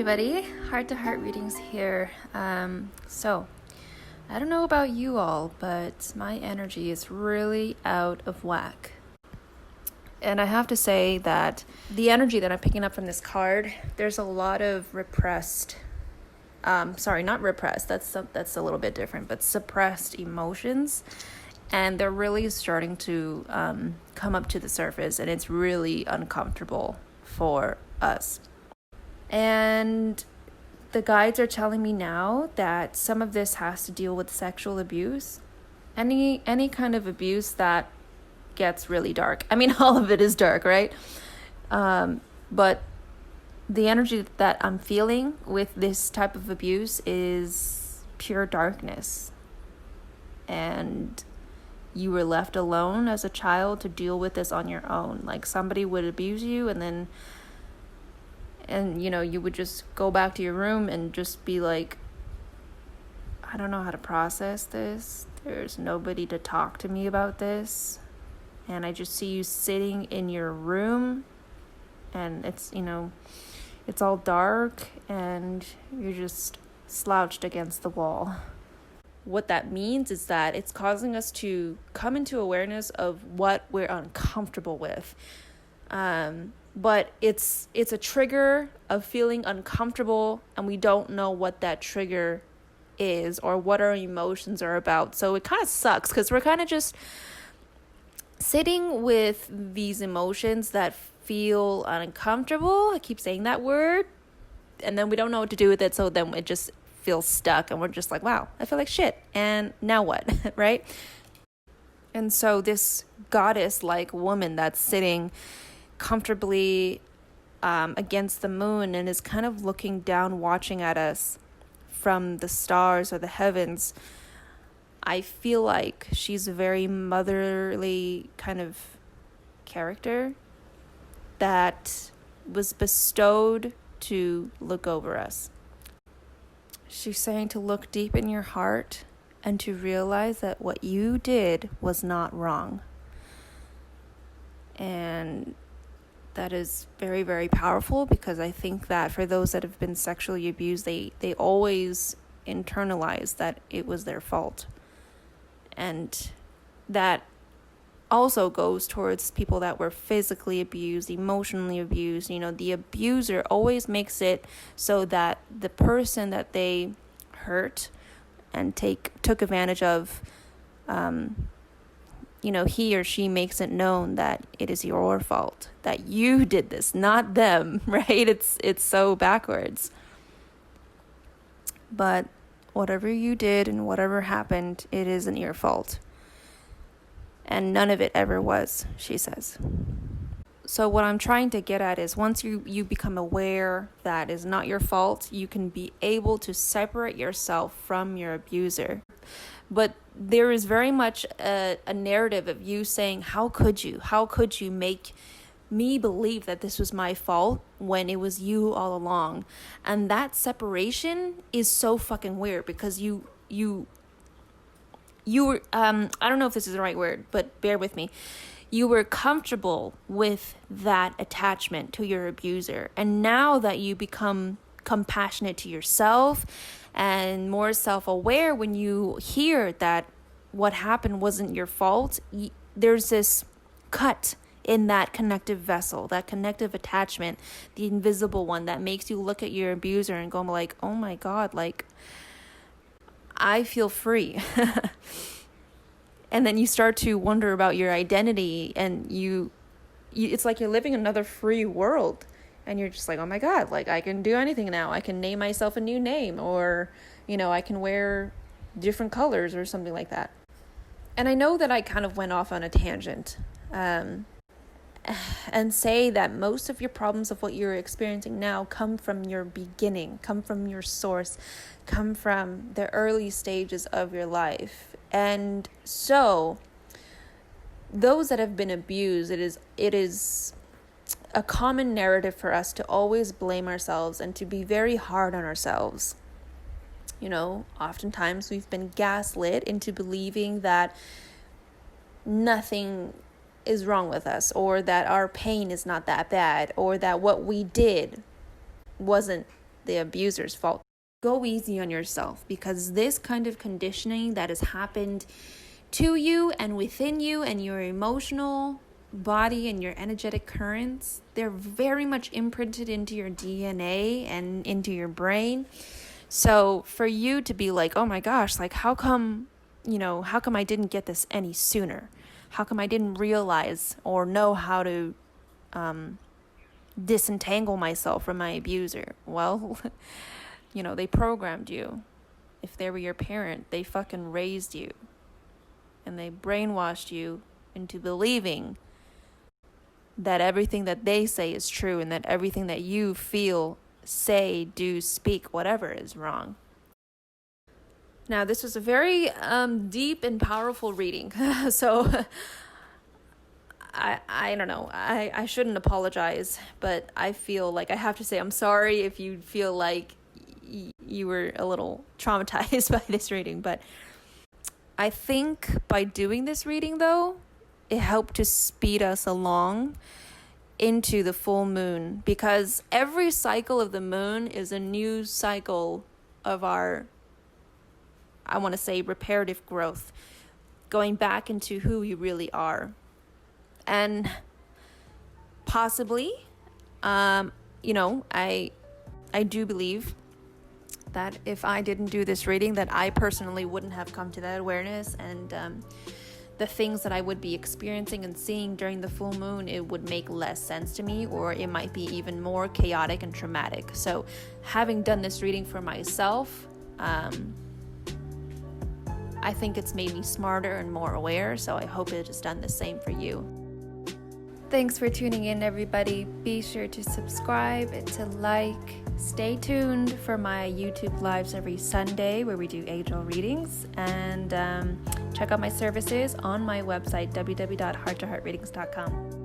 everybody, heart to heart readings here. So I don't know about you all, but my energy is really out of whack. And I have to say that the energy that I'm picking up from this card, there's a lot of repressed, not repressed, that's a little bit different, but suppressed emotions. And they're really starting to come up to the surface, and it's really uncomfortable for us. And the guides are telling me now that some of this has to deal with sexual abuse. Any kind of abuse that gets really dark. I mean, all of it is dark, right? But the energy that I'm feeling with this type of abuse is pure darkness. And you were left alone as a child to deal with this on your own. Like somebody would abuse you and you would just go back to your room and just be like, I don't know how to process this. There's nobody to talk to me about this. And I just see you sitting in your room and it's all dark and you're just slouched against the wall. What that means is that it's causing us to come into awareness of what we're uncomfortable with. But it's a trigger of feeling uncomfortable, and we don't know what that trigger is or what our emotions are about. So it kind of sucks because we're kind of just sitting with these emotions that feel uncomfortable. I keep saying that word, and then we don't know what to do with it. So then it just feels stuck, and we're just like, wow, I feel like shit. And now what, right? And so this goddess-like woman that's sitting comfortably against the moon and is kind of looking down, watching at us from the stars or the heavens, I feel like she's a very motherly kind of character that was bestowed to look over us. She's saying to look deep in your heart and to realize that what you did was not wrong. And that is very, very powerful, because I think that for those that have been sexually abused, they always internalize that it was their fault. And that also goes towards people that were physically abused, emotionally abused. The abuser always makes it so that the person that they hurt and took advantage of, he or she makes it known that it is your fault, that you did this, not them, right? It's so backwards. But whatever you did and whatever happened, it isn't your fault. And none of it ever was, she says. So what I'm trying to get at is once you become aware that is not your fault, you can be able to separate yourself from your abuser. But there is very much a narrative of you saying, how could you make me believe that this was my fault when it was you all along? And that separation is so fucking weird, because you were, I don't know if this is the right word, but bear with me. You were comfortable with that attachment to your abuser. And now that you become compassionate to yourself and more self-aware, when you hear that what happened wasn't your fault, there's this cut in that connective vessel, that connective attachment, the invisible one that makes you look at your abuser and go like, oh my God, like, I feel free. And then you start to wonder about your identity, and you it's like you're living another free world. And you're just like, oh my God, like I can do anything now. I can name myself a new name, or, I can wear different colors or something like that. And I know that I kind of went off on a tangent and say that most of your problems of what you're experiencing now come from your beginning, come from your source, come from the early stages of your life. And so those that have been abused, it is a common narrative for us to always blame ourselves and to be very hard on ourselves. Oftentimes we've been gaslit into believing that nothing is wrong with us, or that our pain is not that bad, or that what we did wasn't the abuser's fault. Go easy on yourself, because this kind of conditioning that has happened to you and within you and your emotional body and your energetic currents, they're very much imprinted into your DNA and into your brain. So for you to be like, oh my gosh, like how come I didn't get this any sooner? How come I didn't realize or know how to disentangle myself from my abuser? Well, they programmed you. If they were your parent, they fucking raised you. And they brainwashed you into believing that everything that they say is true and that everything that you feel, say, do, speak, whatever is wrong. Now, this was a very deep and powerful reading. So I don't know. I shouldn't apologize, but I feel like I have to say I'm sorry if you feel like you were a little traumatized by this reading. But I think by doing this reading, though, it helped to speed us along into the full moon, because every cycle of the moon is a new cycle of our, I want to say, reparative growth, going back into who we really are. And possibly, I do believe that if I didn't do this reading, that I personally wouldn't have come to that awareness, and the things that I would be experiencing and seeing during the full moon, it would make less sense to me, or it might be even more chaotic and traumatic. So having done this reading for myself, I think it's made me smarter and more aware, so I hope it has done the same for you. Thanks for tuning in, everybody. Be sure to subscribe and to like. Stay tuned for my YouTube lives every Sunday where we do angel readings, and check out my services on my website, www.hearttoheartreadings.com.